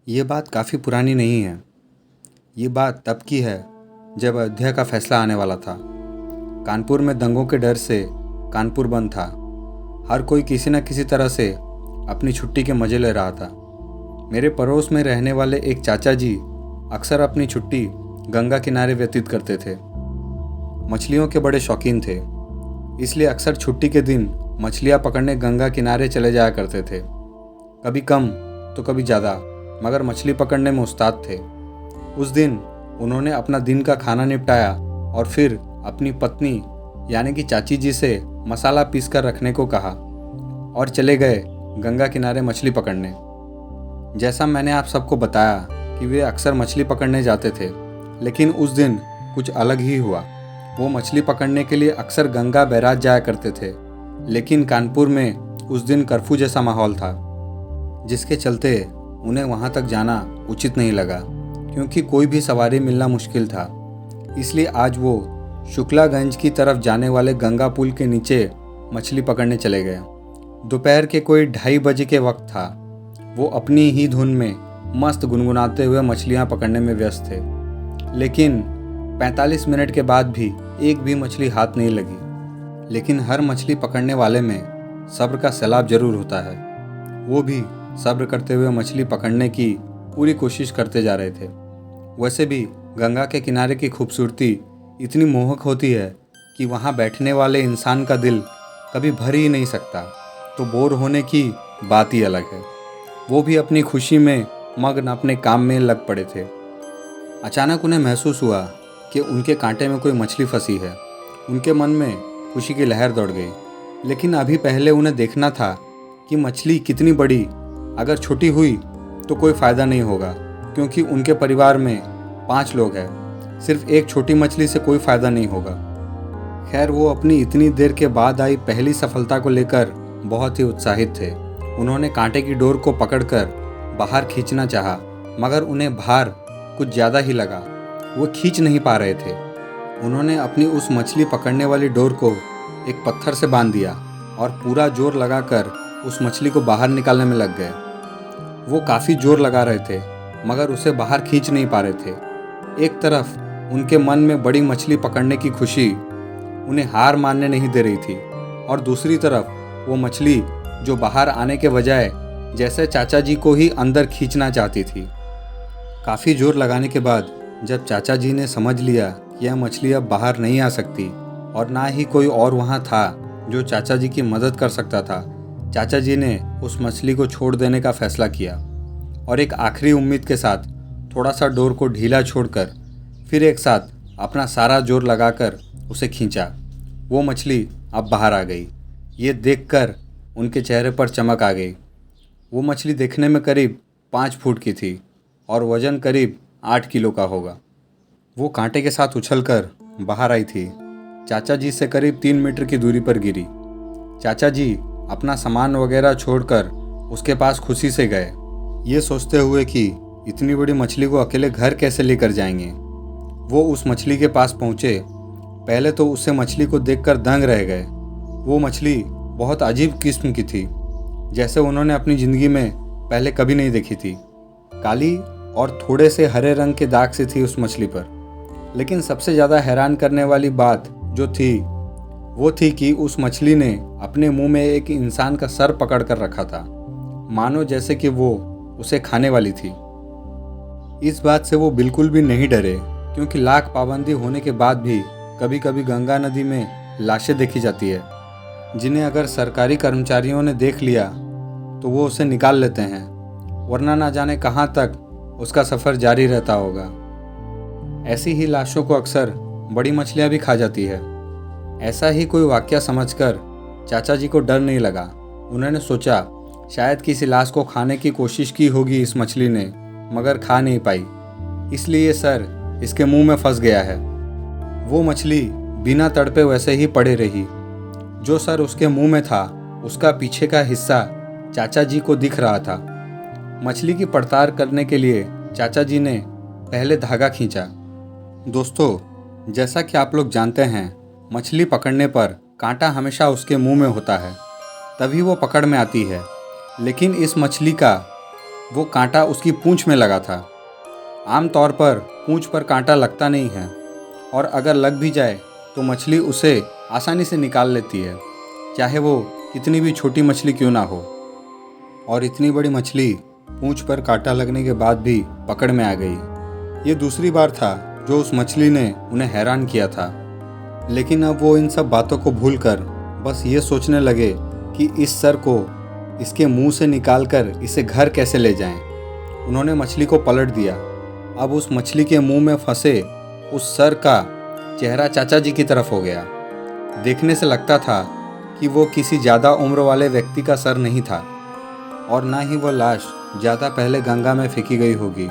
ये बात काफ़ी पुरानी नहीं है। ये बात तब की है जब अयोध्या का फैसला आने वाला था। कानपुर में दंगों के डर से कानपुर बंद था। हर कोई किसी न किसी तरह से अपनी छुट्टी के मज़े ले रहा था। मेरे पड़ोस में रहने वाले एक चाचा जी अक्सर अपनी छुट्टी गंगा किनारे व्यतीत करते थे। मछलियों के बड़े शौकीन थे, इसलिए अक्सर छुट्टी के दिन मछलियाँ पकड़ने गंगा किनारे चले जाया करते थे। कभी कम तो कभी ज़्यादा, मगर मछली पकड़ने में उस्ताद थे। उस दिन उन्होंने अपना दिन का खाना निपटाया और फिर अपनी पत्नी यानी कि चाची जी से मसाला पीस कर रखने को कहा और चले गए गंगा किनारे मछली पकड़ने। जैसा मैंने आप सबको बताया कि वे अक्सर मछली पकड़ने जाते थे, लेकिन उस दिन कुछ अलग ही हुआ। वो मछली पकड़ने के लिए अक्सर गंगा बैराज जाया करते थे, लेकिन कानपुर में उस दिन कर्फ्यू जैसा माहौल था, जिसके चलते उन्हें वहाँ तक जाना उचित नहीं लगा, क्योंकि कोई भी सवारी मिलना मुश्किल था। इसलिए आज वो शुक्लागंज की तरफ जाने वाले गंगा पुल के नीचे मछली पकड़ने चले गए। दोपहर के कोई 2:30 बजे के वक्त था। वो अपनी ही धुन में मस्त गुनगुनाते हुए मछलियाँ पकड़ने में व्यस्त थे, लेकिन 45 मिनट के बाद भी एक भी मछली हाथ नहीं लगी। लेकिन हर मछली पकड़ने वाले में सब्र का सैलाब जरूर होता है। वो भी सब्र करते हुए मछली पकड़ने की पूरी कोशिश करते जा रहे थे। वैसे भी गंगा के किनारे की खूबसूरती इतनी मोहक होती है कि वहाँ बैठने वाले इंसान का दिल कभी भर ही नहीं सकता, तो बोर होने की बात ही अलग है। वो भी अपनी खुशी में मग्न अपने काम में लग पड़े थे। अचानक उन्हें महसूस हुआ कि उनके कांटे में कोई मछली फंसी है। उनके मन में खुशी की लहर दौड़ गई, लेकिन अभी पहले उन्हें देखना था कि मछली कितनी बड़ी। अगर छोटी हुई तो कोई फ़ायदा नहीं होगा, क्योंकि उनके परिवार में 5 लोग हैं। सिर्फ एक छोटी मछली से कोई फ़ायदा नहीं होगा। खैर, वो अपनी इतनी देर के बाद आई पहली सफलता को लेकर बहुत ही उत्साहित थे। उन्होंने कांटे की डोर को पकड़कर बाहर खींचना चाहा, मगर उन्हें भार कुछ ज़्यादा ही लगा। वो खींच नहीं पा रहे थे। उन्होंने अपनी उस मछली पकड़ने वाली डोर को एक पत्थर से बांध दिया और पूरा जोर लगाकर उस मछली को बाहर निकालने में लग गए। वो काफ़ी जोर लगा रहे थे, मगर उसे बाहर खींच नहीं पा रहे थे। एक तरफ उनके मन में बड़ी मछली पकड़ने की खुशी उन्हें हार मानने नहीं दे रही थी, और दूसरी तरफ वो मछली जो बाहर आने के बजाय जैसे चाचा जी को ही अंदर खींचना चाहती थी। काफ़ी जोर लगाने के बाद जब चाचा जी ने समझ लिया कि यह मछली अब बाहर नहीं आ सकती और ना ही कोई और वहाँ था जो चाचा जी की मदद कर सकता था, चाचा जी ने उस मछली को छोड़ देने का फैसला किया और एक आखिरी उम्मीद के साथ थोड़ा सा डोर को ढीला छोड़कर फिर एक साथ अपना सारा जोर लगाकर उसे खींचा। वो मछली अब बाहर आ गई। ये देखकर उनके चेहरे पर चमक आ गई। वो मछली देखने में करीब 5 फुट की थी और वज़न करीब 8 किलो का होगा। वो कांटे के साथ उछलकर बाहर आई थी। चाचा जी से करीब 3 मीटर की दूरी पर गिरी। चाचा जी अपना सामान वगैरह छोड़कर उसके पास खुशी से गए, ये सोचते हुए कि इतनी बड़ी मछली को अकेले घर कैसे लेकर जाएंगे। वो उस मछली के पास पहुँचे। पहले तो उसे मछली को देखकर दंग रह गए। वो मछली बहुत अजीब किस्म की थी, जैसे उन्होंने अपनी ज़िंदगी में पहले कभी नहीं देखी थी। काली और थोड़े से हरे रंग के दाग से थी उस मछली पर। लेकिन सबसे ज़्यादा हैरान करने वाली बात जो थी वो थी कि उस मछली ने अपने मुंह में एक इंसान का सर पकड़ कर रखा था, मानो जैसे कि वो उसे खाने वाली थी। इस बात से वो बिल्कुल भी नहीं डरे, क्योंकि लाख पाबंदी होने के बाद भी कभी कभी गंगा नदी में लाशें देखी जाती है, जिन्हें अगर सरकारी कर्मचारियों ने देख लिया तो वो उसे निकाल लेते हैं, वरना ना जाने कहाँ तक उसका सफ़र जारी रहता होगा। ऐसी ही लाशों को अक्सर बड़ी मछलियाँ भी खा जाती है। ऐसा ही कोई वाकया समझकर चाचा जी को डर नहीं लगा। उन्होंने सोचा शायद किसी लाश को खाने की कोशिश की होगी इस मछली ने, मगर खा नहीं पाई, इसलिए सर इसके मुंह में फंस गया है। वो मछली बिना तड़पे वैसे ही पड़े रही। जो सर उसके मुंह में था उसका पीछे का हिस्सा चाचा जी को दिख रहा था। मछली की पड़ताल करने के लिए चाचा जी ने पहले धागा खींचा। दोस्तों, जैसा कि आप लोग जानते हैं, मछली पकड़ने पर कांटा हमेशा उसके मुंह में होता है, तभी वो पकड़ में आती है। लेकिन इस मछली का वो कांटा उसकी पूंछ में लगा था। आम तौर पर पूंछ पर कांटा लगता नहीं है और अगर लग भी जाए तो मछली उसे आसानी से निकाल लेती है, चाहे वो कितनी भी छोटी मछली क्यों ना हो। और इतनी बड़ी मछली पूंछ पर कांटा लगने के बाद भी पकड़ में आ गई। ये दूसरी बार था जो उस मछली ने उन्हें हैरान किया था। लेकिन अब वो इन सब बातों को भूलकर बस ये सोचने लगे कि इस सर को इसके मुंह से निकालकर इसे घर कैसे ले जाएं। उन्होंने मछली को पलट दिया। अब उस मछली के मुंह में फंसे उस सर का चेहरा चाचा जी की तरफ हो गया। देखने से लगता था कि वो किसी ज़्यादा उम्र वाले व्यक्ति का सर नहीं था और ना ही वो लाश ज़्यादा पहले गंगा में फेंकी गई होगी।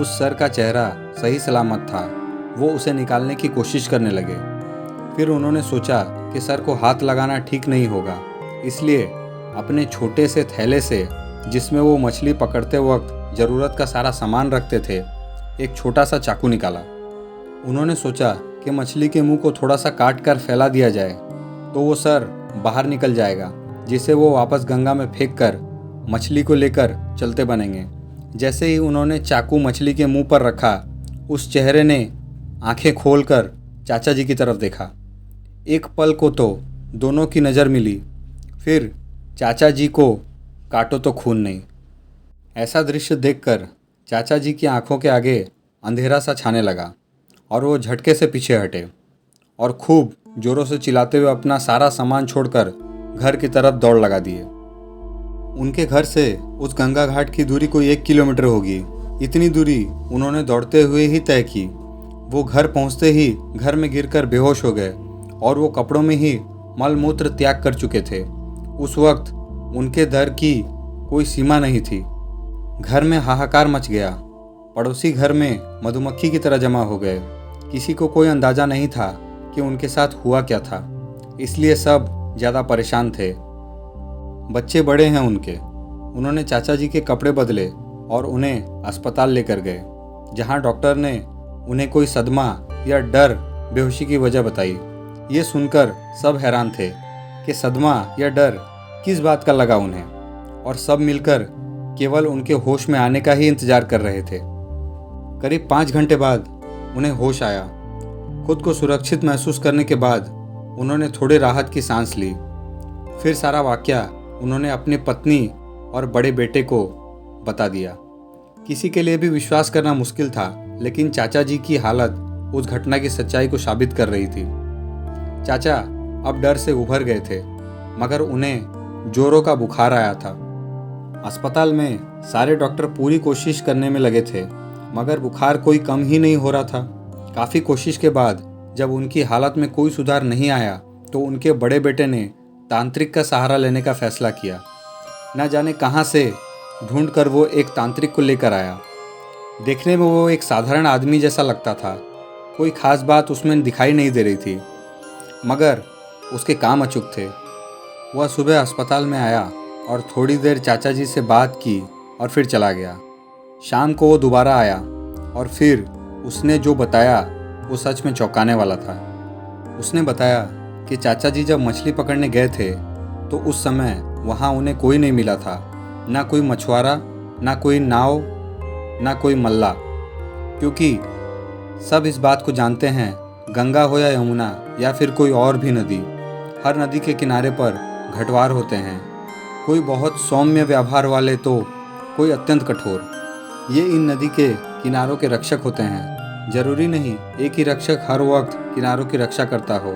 उस सर का चेहरा सही सलामत था। वो उसे निकालने की कोशिश करने लगे। फिर उन्होंने सोचा कि सर को हाथ लगाना ठीक नहीं होगा, इसलिए अपने छोटे से थैले से, जिसमें वो मछली पकड़ते वक्त ज़रूरत का सारा सामान रखते थे, एक छोटा सा चाकू निकाला। उन्होंने सोचा कि मछली के मुंह को थोड़ा सा काट कर फैला दिया जाए तो वो सर बाहर निकल जाएगा, जिसे वो वापस गंगा में फेंक कर मछली को लेकर चलते बनेंगे। जैसे ही उन्होंने चाकू मछली के मुंह पर रखा, उस चेहरे ने आंखें खोलकर चाचा जी की तरफ देखा। एक पल को तो दोनों की नज़र मिली, फिर चाचा जी को काटो तो खून नहीं। ऐसा दृश्य देखकर चाचा जी की आंखों के आगे अंधेरा सा छाने लगा और वो झटके से पीछे हटे और खूब जोरों से चिल्लाते हुए अपना सारा सामान छोड़कर घर की तरफ दौड़ लगा दिए। उनके घर से उस गंगा घाट की दूरी कोई 1 किलोमीटर होगी। इतनी दूरी उन्होंने दौड़ते हुए ही तय की। वो घर पहुंचते ही घर में गिरकर बेहोश हो गए और वो कपड़ों में ही मल मूत्र त्याग कर चुके थे। उस वक्त उनके डर की कोई सीमा नहीं थी। घर में हाहाकार मच गया। पड़ोसी घर में मधुमक्खी की तरह जमा हो गए। किसी को कोई अंदाज़ा नहीं था कि उनके साथ हुआ क्या था, इसलिए सब ज़्यादा परेशान थे। बच्चे बड़े हैं उनके। उन्होंने चाचा जी के कपड़े बदले और उन्हें अस्पताल लेकर गए, जहां डॉक्टर ने उन्हें कोई सदमा या डर बेहोशी की वजह बताई। ये सुनकर सब हैरान थे कि सदमा या डर किस बात का लगा उन्हें, और सब मिलकर केवल उनके होश में आने का ही इंतजार कर रहे थे। करीब 5 घंटे बाद उन्हें होश आया। खुद को सुरक्षित महसूस करने के बाद उन्होंने थोड़ी राहत की सांस ली। फिर सारा वाकया उन्होंने अपनी पत्नी और बड़े बेटे को बता दिया। किसी के लिए भी विश्वास करना मुश्किल था, लेकिन चाचा जी की हालत उस घटना की सच्चाई को साबित कर रही थी। चाचा अब डर से उभर गए थे, मगर उन्हें जोरों का बुखार आया था। अस्पताल में सारे डॉक्टर पूरी कोशिश करने में लगे थे, मगर बुखार कोई कम ही नहीं हो रहा था। काफ़ी कोशिश के बाद जब उनकी हालत में कोई सुधार नहीं आया तो उनके बड़े बेटे ने तांत्रिक का सहारा लेने का फैसला किया। न जाने कहाँ से ढूंढ कर वो एक तांत्रिक को लेकर आया। देखने में वो एक साधारण आदमी जैसा लगता था। कोई खास बात उसमें दिखाई नहीं दे रही थी, मगर उसके काम अचूक थे। वह सुबह अस्पताल में आया और थोड़ी देर चाचा जी से बात की और फिर चला गया। शाम को वो दोबारा आया और फिर उसने जो बताया वो सच में चौंकाने वाला था। उसने बताया कि चाचा जी जब मछली पकड़ने गए थे तो उस समय वहाँ उन्हें कोई नहीं मिला था, ना कोई मछुआरा, ना कोई नाव, ना कोई मल्ला, क्योंकि सब इस बात को जानते हैं, गंगा हो या यमुना या फिर कोई और भी नदी, हर नदी के किनारे पर घटवार होते हैं। कोई बहुत सौम्य व्यवहार वाले तो कोई अत्यंत कठोर। ये इन नदी के किनारों के रक्षक होते हैं। जरूरी नहीं एक ही रक्षक हर वक्त किनारों की रक्षा करता हो।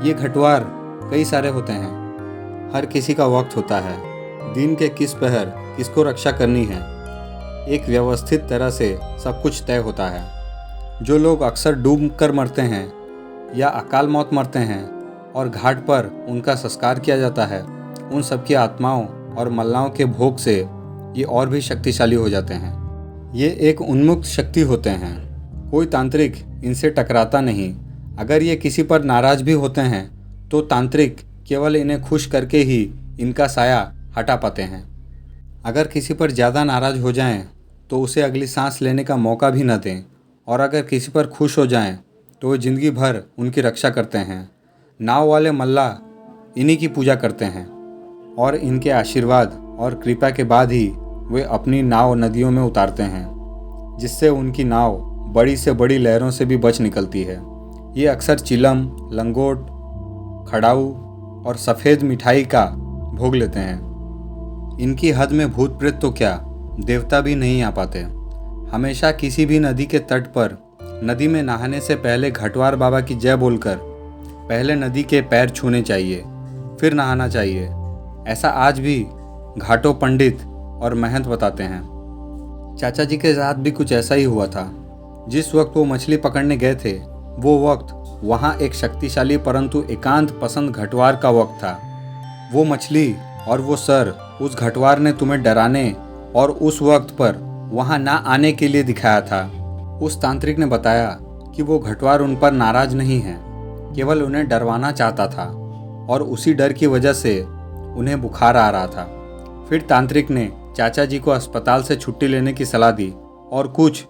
ये घटवार कई सारे होते हैं। हर किसी का वक्त होता है, दिन के किस पहर किसको रक्षा करनी है। एक व्यवस्थित तरह से सब कुछ तय होता है। जो लोग अक्सर डूब कर मरते हैं या अकाल मौत मरते हैं और घाट पर उनका संस्कार किया जाता है, उन सबकी आत्माओं और मल्लाओं के भोग से ये और भी शक्तिशाली हो जाते हैं। ये एक उन्मुक्त शक्ति होते हैं। कोई तांत्रिक इनसे टकराता नहीं। अगर ये किसी पर नाराज भी होते हैं तो तांत्रिक केवल इन्हें खुश करके ही इनका साया हटा पाते हैं। अगर किसी पर ज़्यादा नाराज हो जाएं तो उसे अगली सांस लेने का मौका भी न दें, और अगर किसी पर खुश हो जाएं तो वे जिंदगी भर उनकी रक्षा करते हैं। नाव वाले मल्ला इन्हीं की पूजा करते हैं और इनके आशीर्वाद और कृपा के बाद ही वे अपनी नाव नदियों में उतारते हैं, जिससे उनकी नाव बड़ी से बड़ी लहरों से भी बच निकलती है। ये अक्सर चिलम, लंगोट, खड़ाऊ और सफ़ेद मिठाई का भोग लेते हैं। इनकी हद में भूत प्रेत तो क्या, देवता भी नहीं आ पाते। हमेशा किसी भी नदी के तट पर नदी में नहाने से पहले घटवार बाबा की जय बोलकर पहले नदी के पैर छूने चाहिए, फिर नहाना चाहिए। ऐसा आज भी घाटों पंडित और महंत बताते हैं। चाचा जी के साथ भी कुछ ऐसा ही हुआ था। जिस वक्त वो मछली पकड़ने गए थे, वो वक्त वहाँ एक शक्तिशाली परंतु एकांत पसंद घटवार का वक्त था। वो मछली और वो सर उस घटवार ने तुम्हें डराने और उस वक्त पर वहाँ ना आने के लिए दिखाया था। उस तांत्रिक ने बताया कि वो घटवार उन पर नाराज नहीं है, केवल उन्हें डरवाना चाहता था और उसी डर की वजह से उन्हें बुखार आ रहा था। फिर तांत्रिक ने चाचा जी को अस्पताल से छुट्टी लेने की सलाह दी और कुछ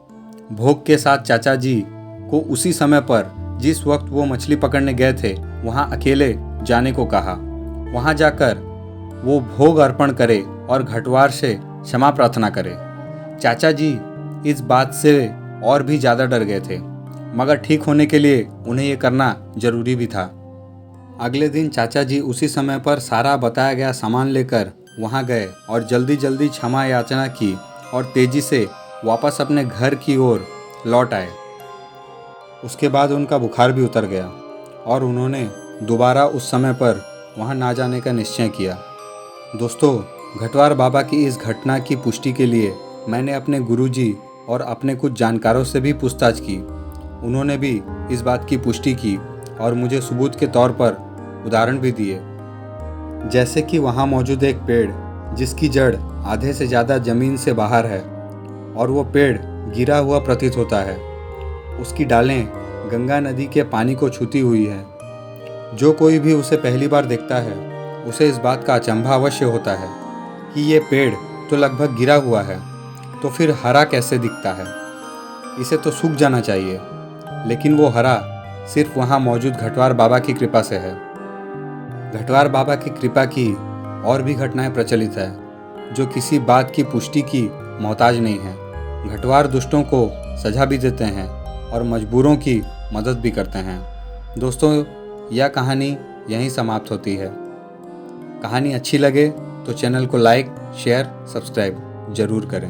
भोग के साथ चाचा जी को उसी समय पर जिस वक्त वो मछली पकड़ने गए थे वहाँ अकेले जाने को कहा। वहाँ जाकर वो भोग अर्पण करे और घटवार से क्षमा प्रार्थना करे। चाचा जी इस बात से और भी ज़्यादा डर गए थे, मगर ठीक होने के लिए उन्हें ये करना जरूरी भी था। अगले दिन चाचा जी उसी समय पर सारा बताया गया सामान लेकर वहाँ गए और जल्दी जल्दी क्षमा याचना की और तेजी से वापस अपने घर की ओर लौट आए। उसके बाद उनका बुखार भी उतर गया और उन्होंने दोबारा उस समय पर वहाँ ना जाने का निश्चय किया। दोस्तों, घटवार बाबा की इस घटना की पुष्टि के लिए मैंने अपने गुरुजी और अपने कुछ जानकारों से भी पूछताछ की। उन्होंने भी इस बात की पुष्टि की और मुझे सबूत के तौर पर उदाहरण भी दिए। जैसे कि वहाँ मौजूद एक पेड़ जिसकी जड़ आधे से ज़्यादा ज़मीन से बाहर है और वो पेड़ गिरा हुआ प्रतीत होता है। उसकी डालें गंगा नदी के पानी को छूती हुई है। जो कोई भी उसे पहली बार देखता है उसे इस बात का अचंभा अवश्य होता है कि ये पेड़ तो लगभग गिरा हुआ है, तो फिर हरा कैसे दिखता है। इसे तो सूख जाना चाहिए, लेकिन वो हरा सिर्फ वहाँ मौजूद घटवार बाबा की कृपा से है। घटवार बाबा की कृपा की और भी घटनाएं प्रचलित है जो किसी बात की पुष्टि की मोहताज नहीं है। घटवार दुष्टों को सजा भी देते हैं और मजबूरों की मदद भी करते हैं। दोस्तों, यह कहानी यहीं समाप्त होती है। कहानी अच्छी लगे तो चैनल को लाइक, शेयर, सब्सक्राइब जरूर करें।